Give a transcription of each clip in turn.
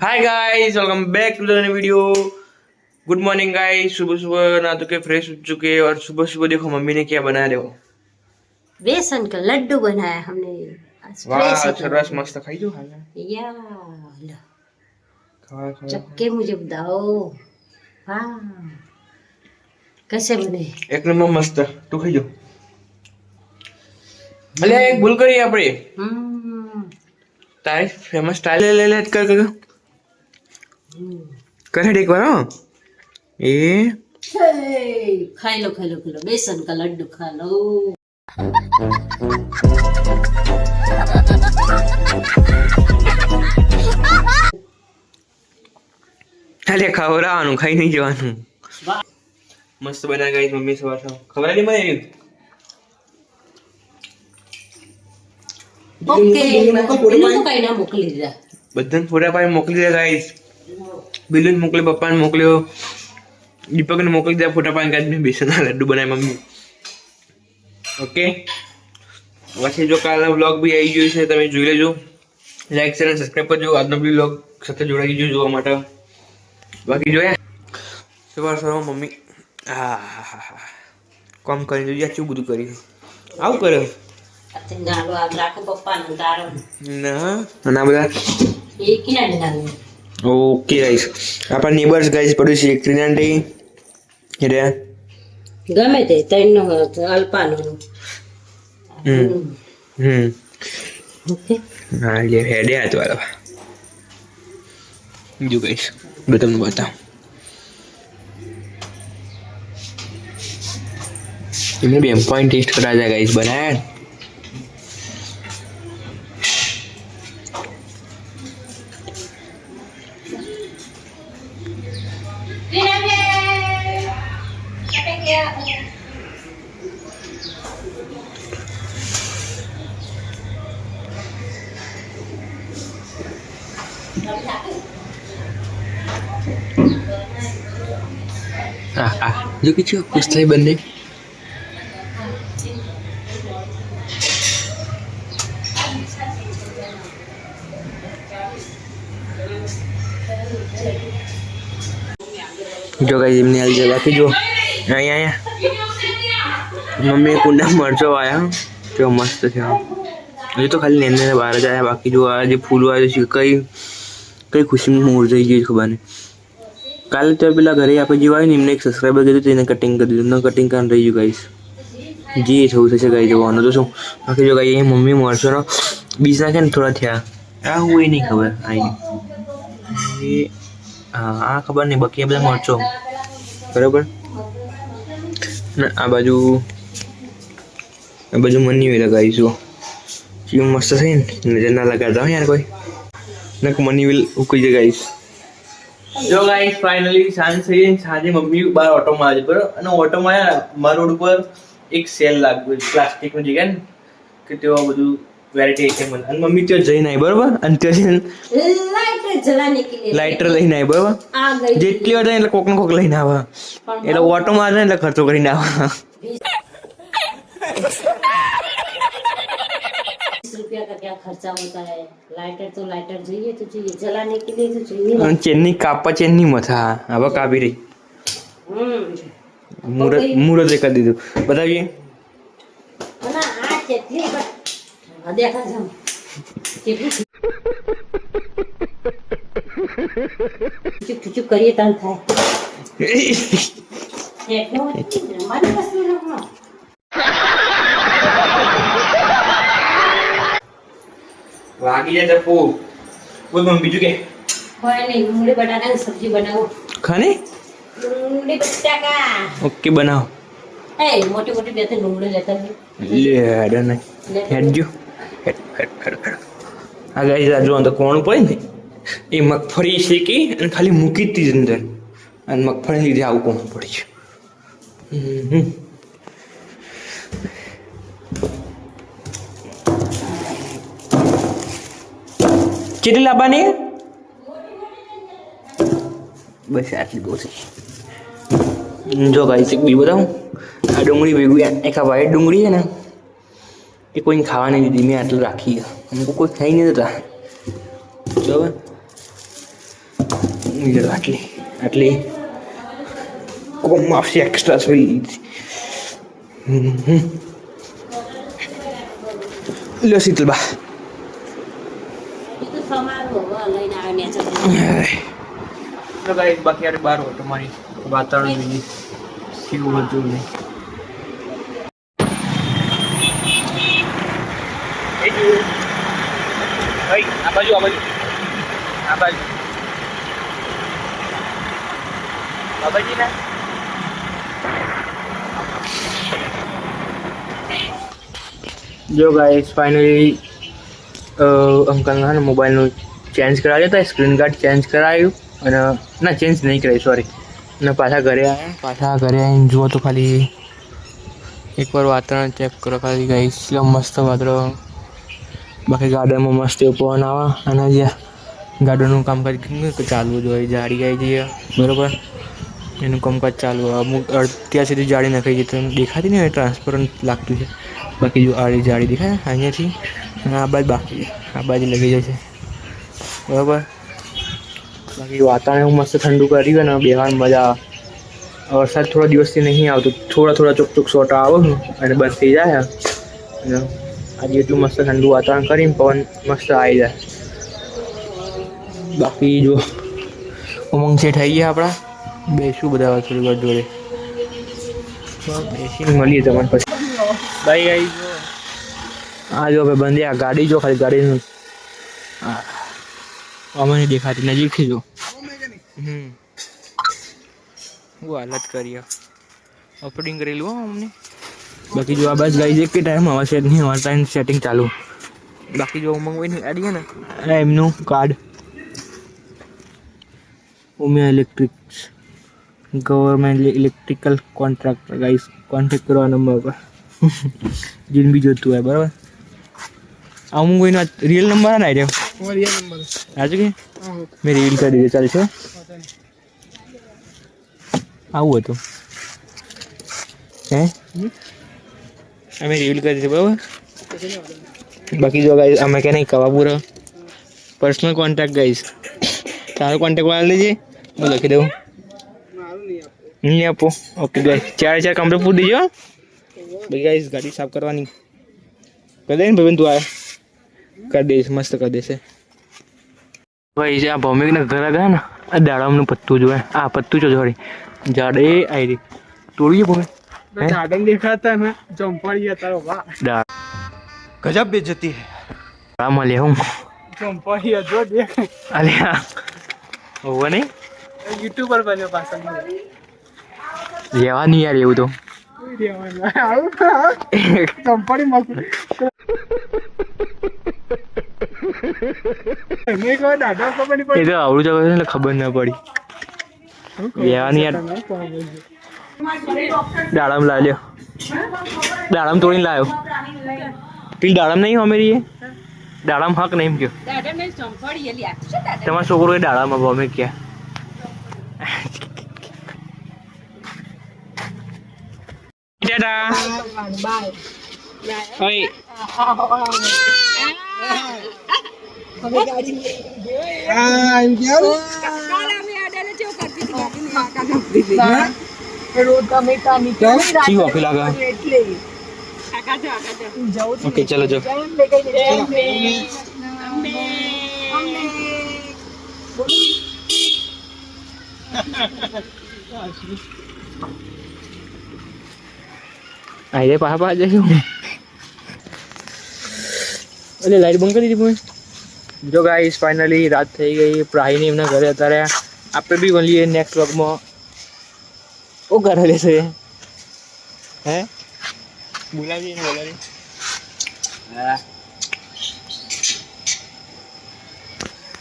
Hi guys, welcome back to the video. Good morning guys. सुबह सुबह ना तो के फ्रेश हो चुके हैं और सुबह सुबह देखो मम्मी ने क्या बना रहे हो। बेसन का लड्डू बनाया हमने आज। वाह, फ्रेश सरस मस्त खाई जो या खा खा चक्के मुझे बताओ। वाह कैसे बने? एक नंबर मस्त। तू खाई जो। अरे एक भूल करी આપણે તારી ફેમસ સ્ટાઈલ ले ले कर कर कर एक बार। ए खाई लो बेसन का लड्डू खा लो। अरे खवराવાનું ખાઈ નહીં જવાનું। મસ્ત બના ગાઈસ મમ્મી સવાર સવાર ખબર નહીં મને। ઓકે એનું તો કઈ ના મોકલી દીધા। બધાને ફોટા પાડી મોકલી દીધા ગાઈસ। બિલુન મોકલ્યો, પપ્પાને મોકલ્યો, દીપકને મોકલી દીધા ફોટા પાડીને ગાઈસ। મેં બેસનના લડ્ડુ બનાવ્યા મમ્મી। ઓકે પછી જો કાલનો વ્લોગ બી આવી ગયો છે, તમે જોઈ લેજો। લાઈક શેર અને સબસ્ક્રાઇબ કરજો। આજનો બી વ્લોગ સાથે જોડાઈ જજો જોવા માટે। બાકી જોયા સવાર સવારમાં મમ્મી કામ કરી દીધું। શું બધું કર્યું? આવું કર્યું નાલો આ રાખો પપ્પા નું તારો ના ના બધા એ કિના નાલો। ઓકે ગાઈસ, આપણા નેબર્સ ગાઈસ પડ્યું છે 390 રે ગમે તે ત્રણ નો અલ્પાનું। ઓકે હા લે હેડે આ તો વાળા જો ગાઈસ બે તમને બતાવું। એમને બે પોઈન્ટ ટેસ્ટ કરા જાય ગાઈસ બનાયા। જો કે ખુશ થઈ બંને। જો ગાઈસ એમને હાલ છે। બાકી જો અહીંયા મમ્મી કુંડા મરચો આયા તો મસ્ત છે। હજી તો ખાલી નેને બહાર જ આયા। બાકી જો આ જે ફૂલો આવ્યું છે કઈ ખુશીમાં મુરઝાઈ ગઈ ખબર નહીં। કાલે તો પેલા ઘરે આપણે જીવાય ને એમને એક સબસ્ક્રાઈબર કીધું તેને કટિંગ કરી દીધું, ન કટિંગ કરીને રહી ગયું ગાઈસ। જે થયું થશે ગાઈ જવાનું તો શું। બાકી જો ગાઈ મમ્મી મરચોનો બીજ નાખે ને થોડા થયા આ હું એ નહીં ખબર એ હા આ ખબર નહીં। બાકી આ બધા મરચો બરાબર ને આ બાજુ મની વે લગાવીશું। શું મસ્ત થઈ ને નજર ના લગાડતા યાર કોઈ નક મની વેલ ઉકઈ જાય ગાઈસ। જો ગાઈસ ફાઇનલી સાંજ થઈ ગઈ। સાંજે મમ્મી બહાર ઓટો મારે બરાબર અને ઓટો માર્યા મારા રોડ ઉપર એક સેલ લાગ્યું પ્લાસ્ટિકનું જગ્યા ને કે તેઓ બધું વેરાયટી આઈટમ મળે અને મમ્મી ત્યાં જઈને આવી બરાબર અને ત્યાં લાઇટર લઈને આવી બરાબર। જેટલી વાર એટલે કોક ને કોક લઈને આવે એટલે ઓટો મારે એટલે ખર્ચો કરીને આવે। 20 रुपया का क्या खर्चा होता है। लाइटर तो चाहिए जलाने के लिए तो चाहिए। चेन्नी कापा चेन्नी मथा अब कापी रही मुहूर्त कर दीधું बताइए। ના આ કેટલી દેખા છે કેટલી ચુપ કરીએ તાન થાય એટલો મારી પાસે રાખો। વાગી જાય ચપ્પુ બોલ મમ્મી બીજું કે કોઈ નહીં। મૂળી બટાકાની સબ્જી બનાવો ખાને મૂળી બટાકા ઓકે બનાવો। એ મોટી મોટી બે ત્રણ મૂળી લેતા લે હેડ ને હેડ જો હેડ આ ગાઈસ આ જો અંદર કોણ પડે ને એ મગફળી શેકી અને ખાલી મૂકી જ હતી અંદર અને મગફળી લીધે આવું કોણ પડે છે। કેટલી લાવવાની બસ આટલી બહુ છે। જો ગાઈસ એક બી બતાવું આ ડુંગળી ભેગું એક આ વ્હાઈટ ડુંગળી છે ને એ કોઈને ખાવા નહીં દીધી, મેં આટલું રાખી. અમુક કોઈ ખાઈ નહીં જતા બરાબર. આટલી કોમ આવશે એક્સ્ટ્રા સોઈ લો શીતલબા એ તો સમારોહ લઈને આવે ને તો ગાઈસ બાકી યાર બહાર હતો મારી વાતાવરણ બીજી કેવું હતું નહીં આ બાજુ બાબાજી ના જો ગાઈસ ફાઇનલી અંકલના ને મોબાઈલનું ચેન્જ કરાવ્યો હતા સ્ક્રીન ગાર્ડ ચેન્જ કરાવ્યું અને ના ચેન્જ નહીં કરાવ્યું સોરી અને પાછા ઘરે આવીને જુઓ તો ખાલી એકવાર વાતાવરણ ચેક કરો ખાલી ગાઈસ મસ્ત વાતાવરણ બાકી ગાર્ડનમાં મસ્ત એવું પવન આવે અને જ્યાં ગાર્ડનનું કામકાજ ચાલવું જોઈએ જાળી આવી જઈએ બરાબર એનું કામકાજ ચાલુ અમુક અત્યાર સુધી જાળી નખાઈ જઈ તો દેખાતી નહીં ટ્રાન્સપરન્ટ લાગતું છે બાકી જો આડી જાળી દેખાય અહીંયાથી અને આ બાજુ બાકી આ બાજુ લગી જાય છે બરાબર બાકી વાતાવરણ એવું મસ્ત ઠંડુ કર્યું ને બેવાની મજા આવે વરસાદ થોડા દિવસથી નહીં આવતો થોડા ચોક સોટા આવે અને બંધ થઈ જાય અને આજે એટલું મસ્ત ઠંડુ વાતાવરણ કરીને પવન મસ્ત આવી જાય બાકી જો ઉમંગ છે થઈ ગયા આપણા બેસું બધા થોડી વાર જોડે બેસીને મળીએ તમને પછી ભાઈ આવી જો આ જો ભાઈ બંધ આ ગાડી જો ખાલી ગાડીનું અમે નહીં દેખાતી નજીકથી જો હું હાલત કરી ઓપરેટિંગ કરેલું હો અમને બાકી જો આ બસ ગાઈ એક ટાઈમ હવે સેટ નહીં અમારા ટાઈમ સેટિંગ ચાલુ બાકી જો ઉમંગભાઈની ગાડી છે ને એમનું card Umiya electrics government electrical contractor guys contact કરવા નંબર પર જીન બી જોતું હોય બરાબર આ હું કોઈનો રિયલ નંબર ના રહ્યો રિયલ નંબર આજે કે મેં રીલ કરી દીધો ચાલશે આવું હતું હે અમે રીલ કરી દીધી બરાબર બાકી જો ગાઈસ અમે કે નહીં કવાપુર પર્સનલ કોન્ટેક્ટ ગાઈસ તારો કોન્ટેક્ટ વાળા લેજે હું લખી દઉં નહીં આપો ઓકે ગાઈસ ચાર કમ્પ્લીટ પૂરી દેજો ભાઈ ગાઈસ ગાડી સાફ કરવાની કરી દે ને ભાઈ તું આ કરી દઈશ મસ્ત કરી દેશે ભાઈ જે આ ભૌમિકના ઘરે ગયા ને આ દાડમનું પત્તું જોવે આ પત્તું છો જોડી ઝાડ એ આવી રહી તોડીએ ભમે ગાર્ડન દેખાતા ને ચંપાડી હતા વાહ ગજબ બેજતી હે આમાં લે હું ચંપાડી જો દેખ અલ્યા હોવા નહીં યુટ્યુબર બન્યો પાછળ લેવા નહીં યાર એવું તો ચંપાડી મસ્ત મેં કહો દાદા ખબર નહીં એ તો આવડું જવા એટલે ખબર ના પડી લેવાની યાર દાડમ લાવ્યો દાડમ તોડીને લાવ્યો પેલી દાડમ નહીં અમેરી દાડમ હક નહીં કયો તમારો છોકરો એ દાડામાં અમે ક્યાં ઓકે ચલો જો આઈ પાછા જઈશું એટલે લાઈટ બંધ કરી દીધી જો ગાઈસ ફાઇનલી રાત થઈ ગઈ પ્રાહીને એમના ઘરે અત્યારે આપણે બી મળીએ નેક્સ્ટ વ્લોગમાં ઓ ઘરે લેશે હે બોલાવીએ ને બોલાવી હા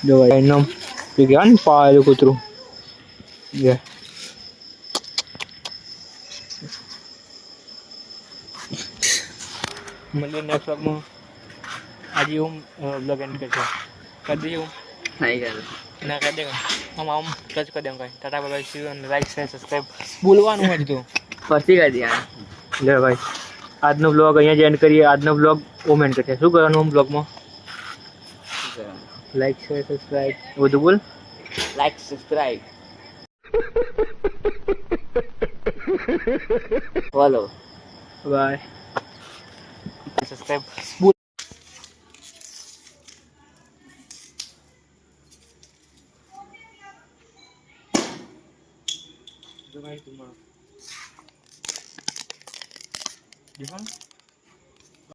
જો ભાઈ એનો કહેવાય ને પાયેલું કૂતરું મળીએ નેક્સ્ટ વ્લોગમાં આજે હું બ્લોગ એન્ડ કરશે કરી દઈએ હું નહીં કર ના કરી દે આમ ટચ કરી દે કઈ Tata bye see you like share subscribe બોલવાનું હોય તો પછી કરી દે લે ભાઈ આજનો બ્લોગ અહીંયા જ એન્ડ કરીએ આજનો બ્લોગ ઓમેન્ટ કરશે શું કરવાનું બ્લોગમાં લાઈક શેર સબસ્ક્રાઈબ બધું બોલ like subscribe follow bye. Subscribe જો ભાઈ તું